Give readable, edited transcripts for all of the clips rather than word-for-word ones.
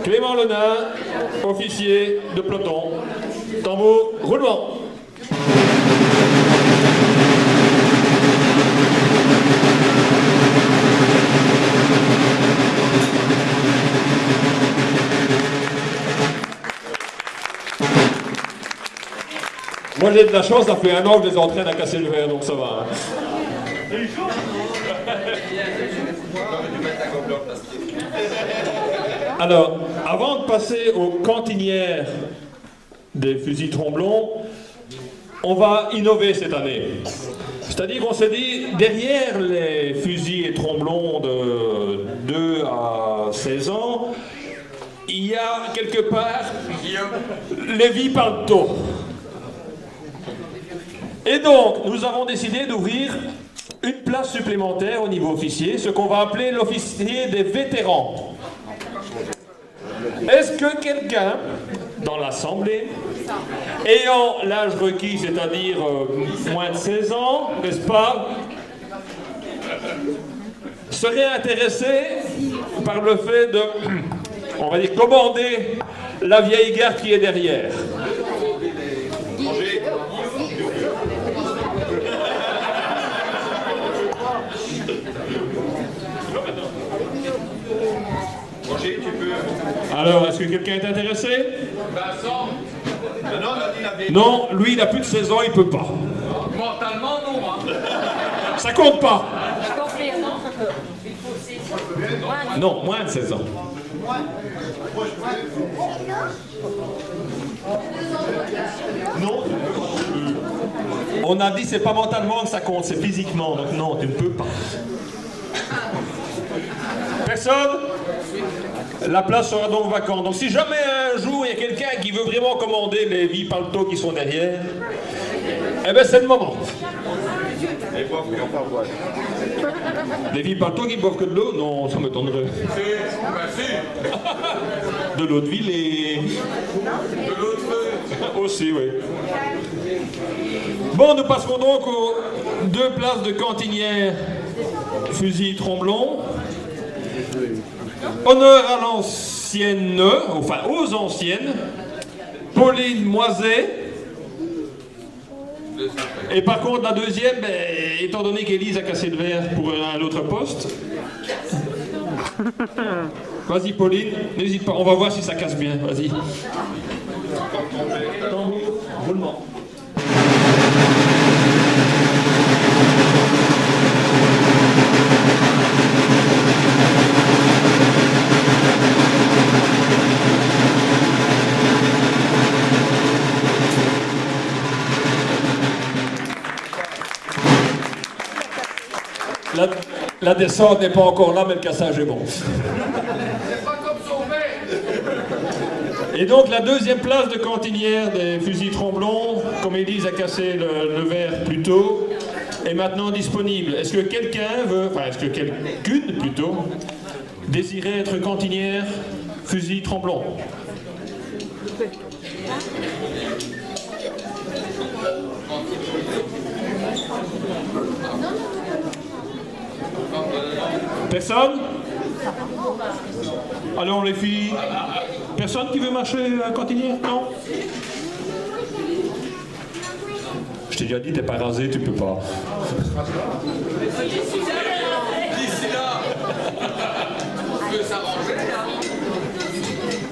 Clément Lenain, officier de peloton. Tambour, roulement. Moi j'ai de la chance, ça fait un an que je les entraîne à casser le verre, donc ça va. Alors, avant de passer aux cantinières des fusils tromblons, on va innover cette année. C'est-à-dire qu'on s'est dit, derrière les fusils et tromblons de 2 à 16 ans, il y a quelque part les Vipalto. Et donc, nous avons décidé d'ouvrir une place supplémentaire au niveau officier, ce qu'on va appeler l'officier des vétérans. Est-ce que quelqu'un, dans l'Assemblée, ayant l'âge requis, c'est-à-dire moins de 16 ans, n'est-ce pas, serait intéressé par le fait de, on va dire, commander la vieille garde qui est derrière? Alors, est-ce que quelqu'un est intéressé? Vincent. Non, lui, il a plus de 16 ans, il peut pas. Mentalement, non. Hein. Ça compte pas. Je confirme. Non, moins de 16 ans. Non. On a dit c'est pas mentalement que ça compte, c'est physiquement. Donc non, tu ne peux pas. Personne? La place sera donc vacante. Donc si jamais un jour il y a quelqu'un qui veut vraiment commander les Vipalto qui sont derrière, eh bien c'est le moment. Les Vipalto qui boivent que de l'eau? Non, ça m'étonnerait. De l'eau de ville et... De l'autre aussi, oui. Bon, nous passerons donc aux 2 places de cantinière fusil tromblon. Honneur à l'ancienne, enfin aux anciennes, Pauline Moiset. Et par contre, la deuxième, ben, étant donné qu'Élise a cassé le verre pour un autre poste. Vas-y Pauline, n'hésite pas, on va voir si ça casse bien, vas-y. Roulement. La descente n'est pas encore là, mais le cassage est bon. C'est pas comme son père. Et donc la deuxième place de cantinière des fusils tromblons, comme Élise a cassé le verre plus tôt, est maintenant disponible. Est-ce que quelqu'un veut, enfin est-ce que quelqu'une plutôt, désirait être cantinière fusil tromblon? Personne? Alors les filles, personne qui veut marcher à cantinière? Non? Je t'ai déjà dit, t'es pas rasé, tu peux pas. D'ici là, on peut s'arranger.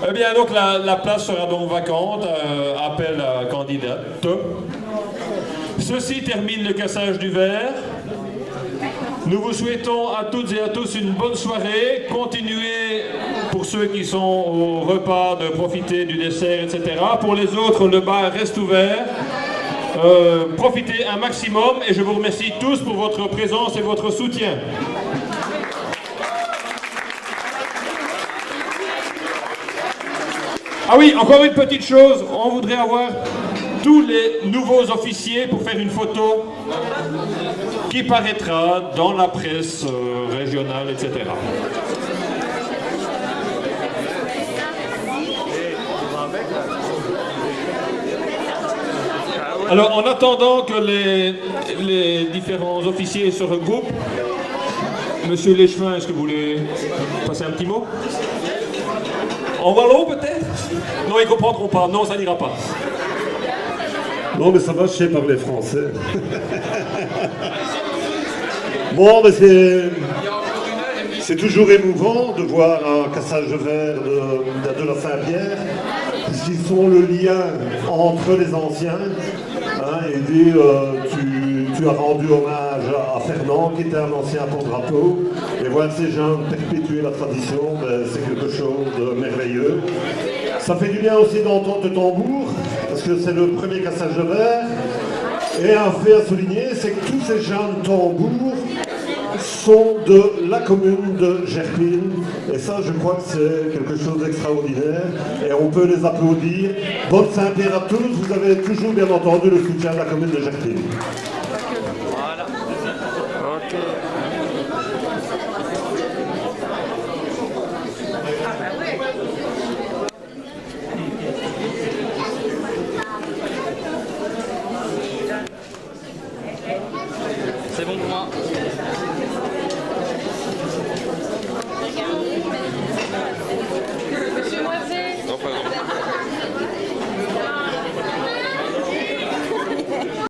Eh bien donc la place sera donc vacante, appel à candidate. Ceci termine le cassage du verre. Nous vous souhaitons à toutes et à tous une bonne soirée. Continuez, pour ceux qui sont au repas, de profiter du dessert, etc. Pour les autres, le bar reste ouvert. Profitez un maximum et je vous remercie tous pour votre présence et votre soutien. Ah oui, encore une petite chose, on voudrait avoir tous les nouveaux officiers pour faire une photo qui paraîtra dans la presse régionale, etc. Alors, en attendant que les différents officiers se regroupent, Monsieur Léchevin, est-ce que vous voulez passer un petit mot? En wallon peut-être? Non, ils comprendront pas. Non, ça n'ira pas. Non, mais ça va, je sais parler français. Bon, mais c'est toujours émouvant de voir un cassage de verre de la Saint-Pierre, puisqu'ils sont le lien entre les anciens. Hein, et tu as rendu hommage à Fernand, qui était un ancien porte-drapeau. Et voir ces gens perpétuer la tradition, ben, c'est quelque chose de merveilleux. Ça fait du bien aussi d'entendre le tambour, parce que c'est le premier cassage de verre. Et un fait à souligner, c'est que tous ces gens de tambour sont de la commune de Gerpine. Et ça, je crois que c'est quelque chose d'extraordinaire. Et on peut les applaudir. Bonne Saint-Pierre à tous. Vous avez toujours bien entendu le soutien de la commune de Gerpine. Voilà. Ok. C'est bon pour moi.